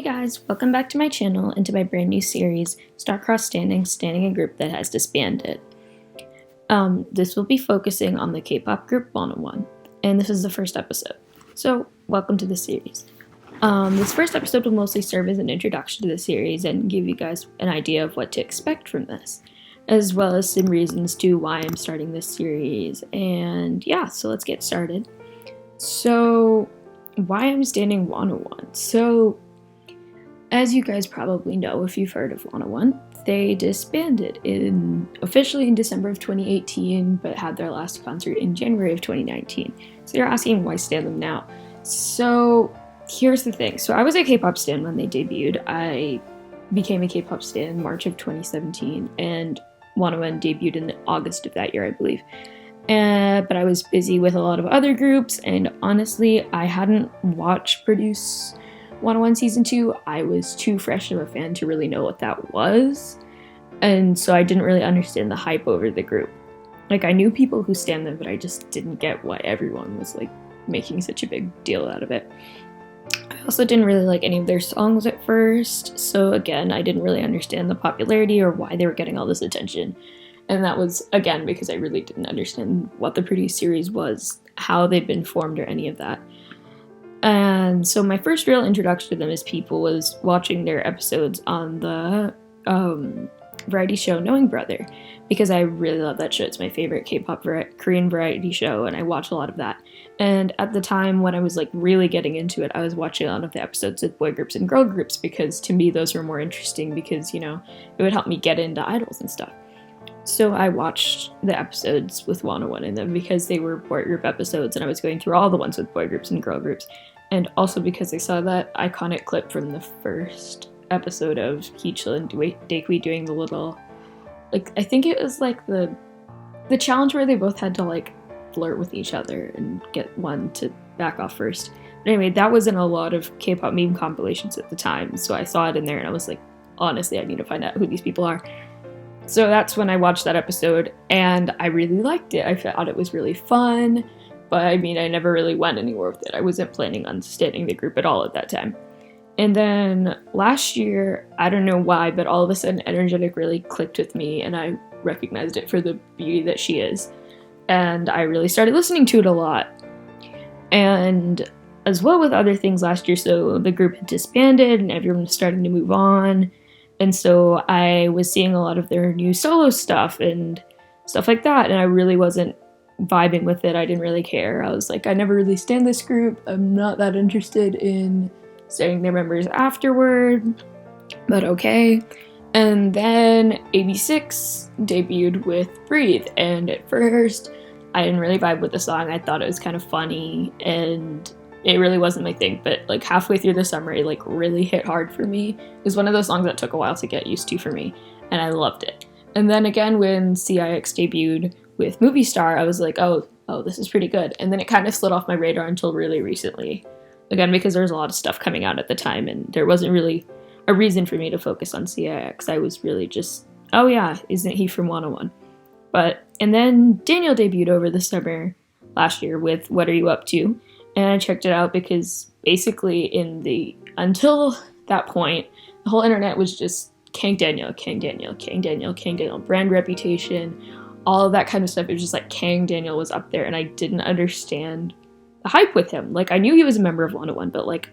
Hey guys, welcome back to my channel and to my brand new series, Star-Crossed Standing a Group That Has Disbanded. This will be focusing on the K-pop group Wannable, and this is the first episode. So, welcome to the series. This first episode will mostly serve as an introduction to the series and give you guys an idea of what to expect from this, as well as some reasons to why I'm starting this series. And yeah, so let's get started. So, why I'm standing Wannable? So, as you guys probably know if you've heard of Wannable, they disbanded officially in December of 2018, but had their last concert in January of 2019. So you're asking why stan them now. So here's the thing. So I was a K-pop stan when they debuted. I became a K-pop stan in March of 2017, and Wannable debuted in August of that year, I believe. But I was busy with a lot of other groups, and honestly, I hadn't watched Produce 101 Season 2, I was too fresh of a fan to really know what that was, and so I didn't really understand the hype over the group. Like, I knew people who stan them, but I just didn't get why everyone was, like, making such a big deal out of it. I also didn't really like any of their songs at first, so again, I didn't really understand the popularity or why they were getting all this attention. And that was, again, because I really didn't understand what the Produce series was, how they'd been formed, or any of that. And so my first real introduction to them as people was watching their episodes on the variety show Knowing Brother, because I really love that show. It's my favorite K-pop Korean variety show, and I watch a lot of that. And at the time when I was like really getting into it, I was watching a lot of the episodes with boy groups and girl groups, because to me those were more interesting because, you know, it would help me get into idols and stuff. So I watched the episodes with Wannable in them because they were boy group episodes, and I was going through all the ones with boy groups and girl groups. And also because I saw that iconic clip from the first episode of Heechul and Daekwi doing the little, like, I think it was like the challenge where they both had to like flirt with each other and get one to back off first. But anyway, that was in a lot of K-pop meme compilations at the time, so I saw it in there and I was like, honestly, I need to find out who these people are. So that's when I watched that episode, and I really liked it. I thought it was really fun. But I mean, I never really went anywhere with it. I wasn't planning on standing the group at all at that time. And then last year, I don't know why, but all of a sudden Energetic really clicked with me, and I recognized it for the beauty that she is. And I really started listening to it a lot. And as well with other things last year, so the group had disbanded and everyone was starting to move on. And so I was seeing a lot of their new solo stuff and stuff like that, and I really wasn't vibing with it. I didn't really care. I was like, I never really stan this group. I'm not that interested in studying their members afterward, but okay. And then AB6 debuted with Breathe, and at first I didn't really vibe with the song. I thought it was kind of funny, and it really wasn't my thing, but like halfway through the summer it like really hit hard for me. It was one of those songs that took a while to get used to for me, and I loved it. And then again when CIX debuted with Movie Star, I was like, oh, this is pretty good. And then it kind of slid off my radar until really recently. Again, because there was a lot of stuff coming out at the time, and there wasn't really a reason for me to focus on CIX. I was really just, oh yeah, isn't he from 101? And then Daniel debuted over the summer last year with What Are You Up To? And I checked it out because basically until that point, the whole internet was just Kang Daniel, brand reputation, all of that kind of stuff. It was just like Kang Daniel was up there, and I didn't understand the hype with him. Like, I knew he was a member of 101, but like,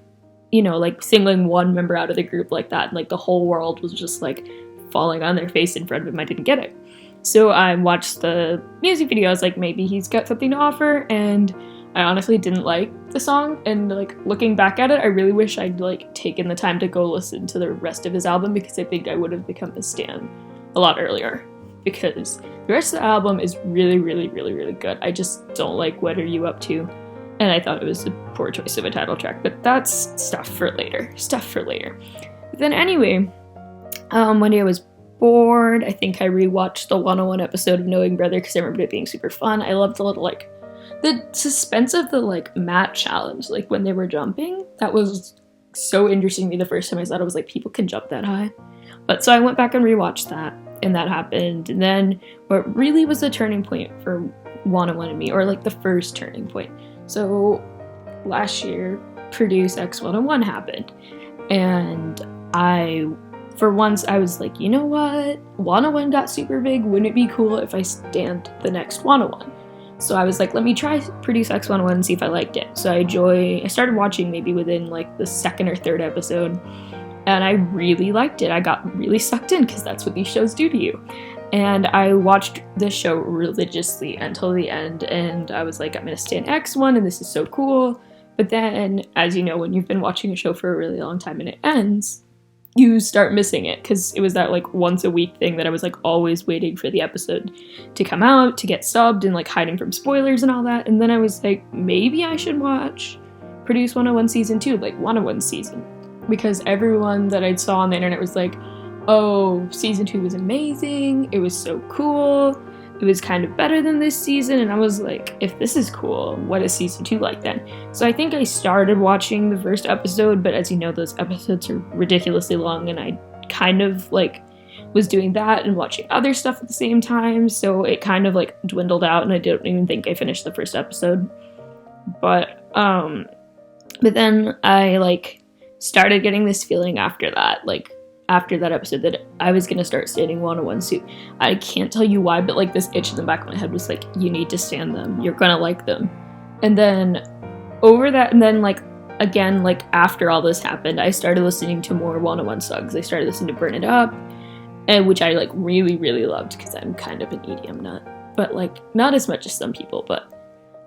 you know, like singling one member out of the group like that, and like the whole world was just like falling on their face in front of him. I didn't get it. So I watched the music video. I was like, maybe he's got something to offer, and I honestly didn't like the song. And like looking back at it, I really wish I'd like taken the time to go listen to the rest of his album, because I think I would have become a stan a lot earlier. Because the rest of the album is really, really, really, really good. I just don't like What Are You Up To? And I thought it was a poor choice of a title track, but that's stuff for later. But then anyway, one day I was bored. I think I rewatched the 101 episode of Knowing Brother because I remembered it being super fun. I loved the little, like, the suspense of the, like, mat challenge, like, when they were jumping. That was so interesting to me the first time I saw it. I was like, people can jump that high. But so I went back and rewatched that. And that happened. And then what really was the turning point for Wannable and me, or like the first turning point. So last year, Produce X101 happened. And for once, I was like, you know what? Wannable got super big. Wouldn't it be cool if I stand the next Wannable? So I was like, let me try Produce X 101 and see if I liked it. So I started watching maybe within like the second or third episode, and I really liked it. I got really sucked in because that's what these shows do to you. And I watched this show religiously until the end, and I was like, I'm gonna stay in X1, and this is so cool. But then, as you know, when you've been watching a show for a really long time and it ends, you start missing it, because it was that like once a week thing that I was like always waiting for the episode to come out, to get subbed, and like hiding from spoilers and all that. And then I was like, maybe I should watch Produce 101 Season 2, like 101 season, because everyone that I saw on the internet was like, oh, Season 2 was amazing, it was so cool, it was kind of better than this season. And I was like, if this is cool, what is Season 2 like then? So I think I started watching the first episode, but as you know, those episodes are ridiculously long, and I kind of like was doing that and watching other stuff at the same time, so it kind of like dwindled out, and I don't even think I finished the first episode. But then I like started getting this feeling after that, like after that episode, that I was gonna start standing 101 suit. I can't tell you why, but like this itch in the back of my head was like, you need to stand them, you're gonna like them. And then over that, and then like again, like after all this happened, I started listening to more 101 songs. I started listening to Burn It Up, and which I like really, really loved, because I'm kind of an EDM nut, but like not as much as some people, but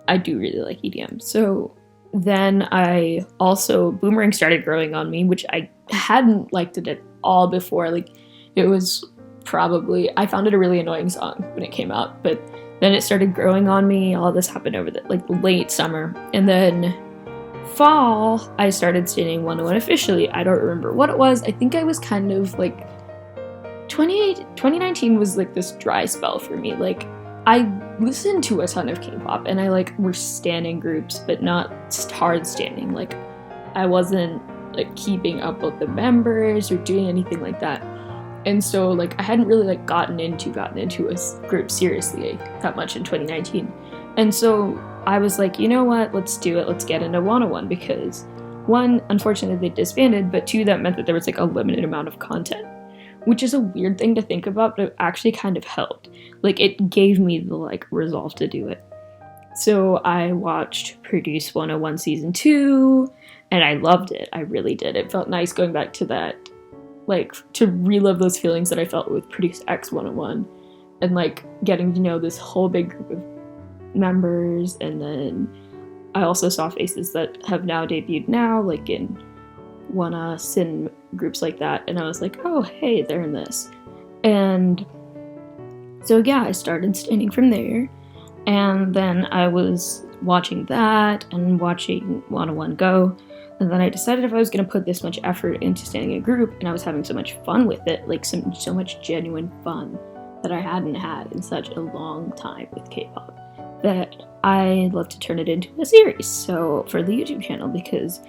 I do really like EDM. So then I also, Boomerang started growing on me, which I hadn't liked it at all before. Like it was probably, I found it a really annoying song when it came out, but then it started growing on me. All this happened over the like late summer, and then fall I started standing 101 officially. I don't remember what it was. I think I was kind of like 2019 was like this dry spell for me. Like I listened to a ton of K-pop, and I like were standing groups, but not hard standing. Like I wasn't like keeping up with the members or doing anything like that. And so like I hadn't really like gotten into a group seriously that much in 2019. And so I was like, you know what, let's do it. Let's get into 101, because one, unfortunately they disbanded, but two, that meant that there was like a limited amount of content, which is a weird thing to think about, but it actually kind of helped. Like it gave me the like resolve to do it. So I watched Produce 101 Season 2, and I loved it. I really did. It felt nice going back to that, like to relive those feelings that I felt with Produce X 101, and like getting to know this whole big group of members. And then I also saw faces that have now debuted now, like in One Us and groups like that, and I was like, oh hey, they're in this. And so yeah, I started standing from there, and then I was watching that and watching 101 Go, and then I decided if I was going to put this much effort into standing a group, and I was having so much fun with it, like so much genuine fun that I hadn't had in such a long time with K-pop, that I'd love to turn it into a series. So for the YouTube channel, because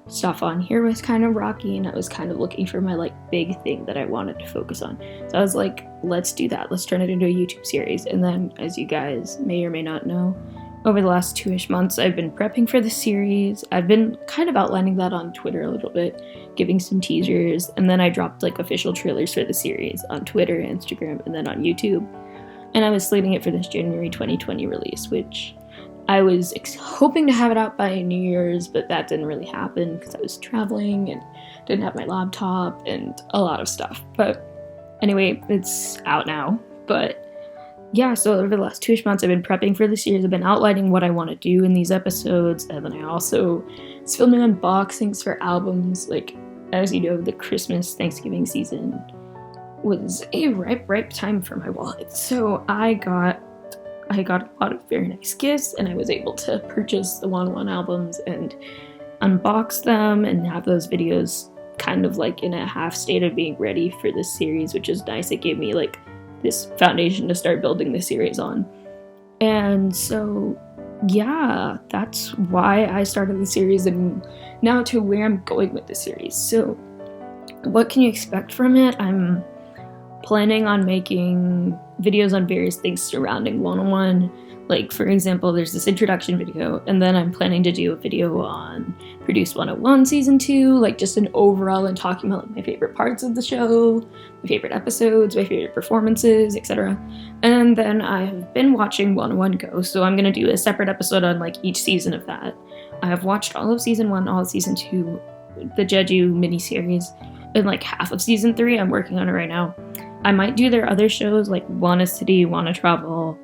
stuff on here was kind of rocky, and I was kind of looking for my like big thing that I wanted to focus on. So I was like, let's do that. Let's turn it into a YouTube series. And then, as you guys may or may not know, over the last 2-ish months, I've been prepping for the series. I've been kind of outlining that on Twitter a little bit, giving some teasers, and then I dropped like official trailers for the series on Twitter, Instagram, and then on YouTube. And I was slating it for this January 2020 release, which I was hoping to have it out by New Year's, but that didn't really happen because I was traveling and didn't have my laptop and a lot of stuff. But anyway, it's out now. But yeah, so over the last 2-ish months, I've been prepping for the series. I've been outlining what I want to do in these episodes, and then I also was filming unboxings for albums. Like, as you know, the Christmas, Thanksgiving season was a ripe time for my wallet. So I got a lot of very nice gifts, and I was able to purchase the 101 albums and unbox them and have those videos kind of like in a half state of being ready for this series, which is nice. It gave me like this foundation to start building the series on. And so yeah, that's why I started the series, and now to where I'm going with the series. So what can you expect from it? I'm planning on making videos on various things surrounding 101. Like, for example, there's this introduction video, and then I'm planning to do a video on produce 101 season 2, like just an overall and talking about like, my favorite parts of the show, my favorite episodes, my favorite performances, etc. And then I have been watching 101 Go, so I'm going to do a separate episode on like each season of that. I have watched all of season 1, all of season 2, the Jeju miniseries, and like half of season 3. I'm working on it right now. I might do their other shows like Wanna City, Wanna Travel,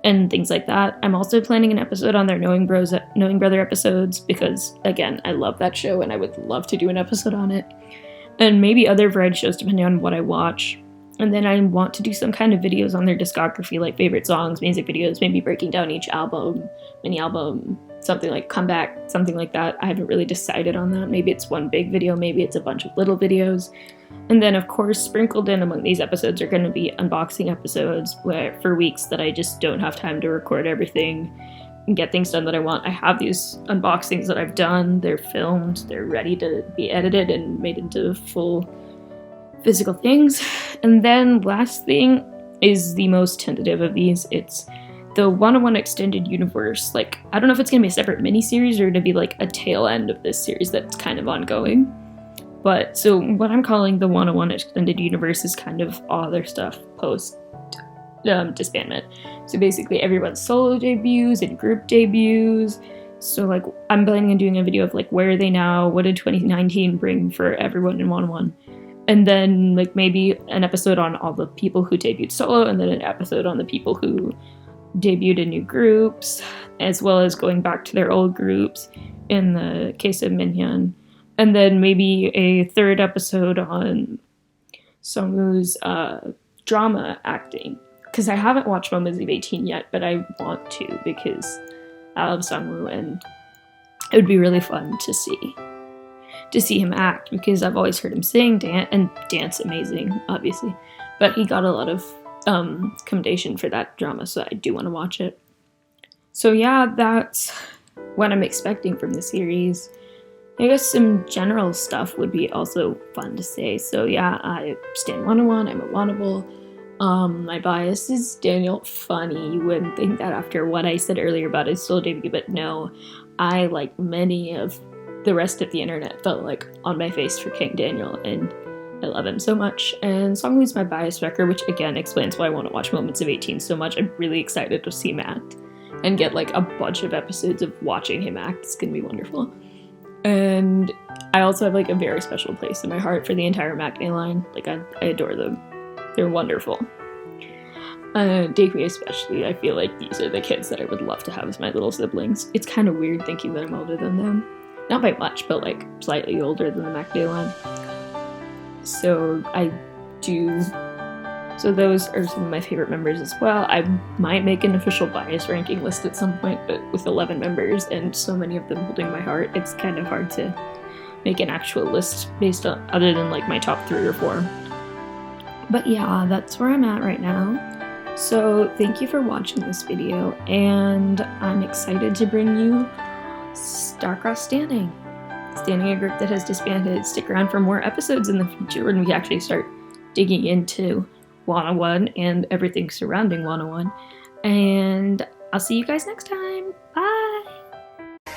and things like that. I'm also planning an episode on their Knowing Brother episodes because, again, I love that show and I would love to do an episode on it. And maybe other variety shows depending on what I watch. And then I want to do some kind of videos on their discography, like favorite songs, music videos, maybe breaking down each album, mini album, something like comeback, something like that. I haven't really decided on that. Maybe it's one big video, maybe it's a bunch of little videos. And then, of course, sprinkled in among these episodes are going to be unboxing episodes where for weeks that I just don't have time to record everything and get things done that I want. I have these unboxings that I've done. They're filmed. They're ready to be edited and made into full physical things. And then last thing is the most tentative of these. It's the 101 Extended Universe. Like, I don't know if it's going to be a separate mini-series or to be like a tail end of this series that's kind of ongoing. But, so what I'm calling the 101 Extended Universe is kind of all their stuff post disbandment. So basically everyone's solo debuts and group debuts. So like, I'm planning on doing a video of like, where are they now? What did 2019 bring for everyone in 101? And then like maybe an episode on all the people who debuted solo, and then an episode on the people who debuted in new groups, as well as going back to their old groups in the case of Minhyun. And then maybe a third episode on Songwoo's drama acting. Because I haven't watched Moments of 18 yet, but I want to because I love Songwoo and it would be really fun to see him act because I've always heard him sing, dance amazing, obviously. But he got a lot of commendation for that drama, so I do want to watch it. So yeah, that's what I'm expecting from the series. I guess some general stuff would be also fun to say. So yeah, I stand 101, I'm a Wannable. My bias is Daniel. Funny, you wouldn't think that after what I said earlier about his solo debut, but no, I, like many of the rest of the internet, felt like on my face for King Daniel, and I love him so much. And Songwoo's my bias wrecker, which again explains why I want to watch Moments of 18 so much. I'm really excited to see him act and get like a bunch of episodes of watching him act. It's gonna be wonderful. And I also have like a very special place in my heart for the entire Maknae line. Like I adore them. They're wonderful. Daehui especially, I feel like these are the kids that I would love to have as my little siblings. It's kind of weird thinking that I'm older than them. Not by much, but like slightly older than the Maknae line. So so those are some of my favorite members as well. I might make an official bias ranking list at some point, but with 11 members and so many of them holding my heart, it's kind of hard to make an actual list based on other than like my top 3 or 4. But yeah, that's where I'm at right now. So thank you for watching this video, and I'm excited to bring you Star-Crossed Standing a group that has disbanded. Stick around for more episodes in the future when we actually start digging into 101 and everything surrounding 101. And I'll see you guys next time. Bye!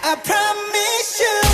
I promise you.